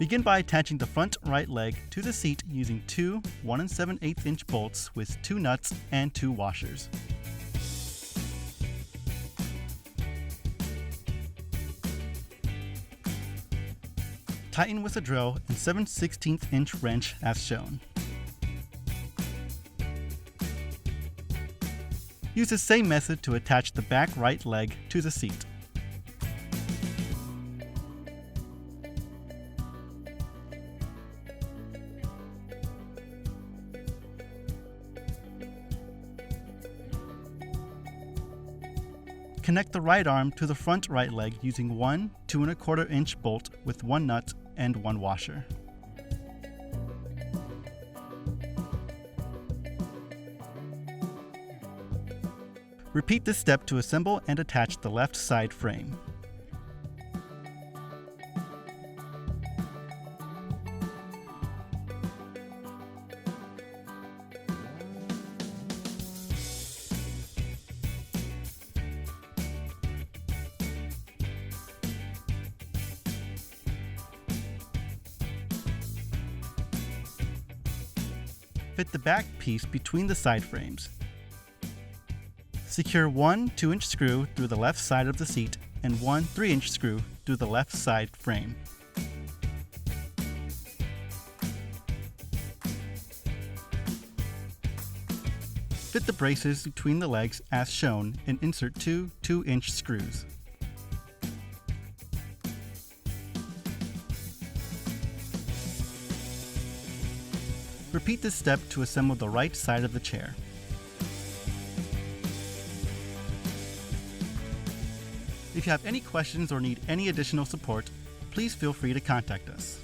Begin by attaching the front right leg to the seat using two 1 7/8 inch bolts with 2 nuts and 2 washers. Tighten with a drill and 7/16 inch wrench as shown. Use the same method to attach the back right leg to the seat. Connect the right arm to the front right leg using one 2 1/4 inch bolt with 1 nut and 1 washer. Repeat this step to assemble and attach the left side frame. Fit the back piece between the side frames. Secure one 2-inch screw through the left side of the seat and one 3-inch screw through the left side frame. Fit the braces between the legs as shown and insert two 2-inch screws. Repeat this step to assemble the right side of the chair. If you have any questions or need any additional support, please feel free to contact us.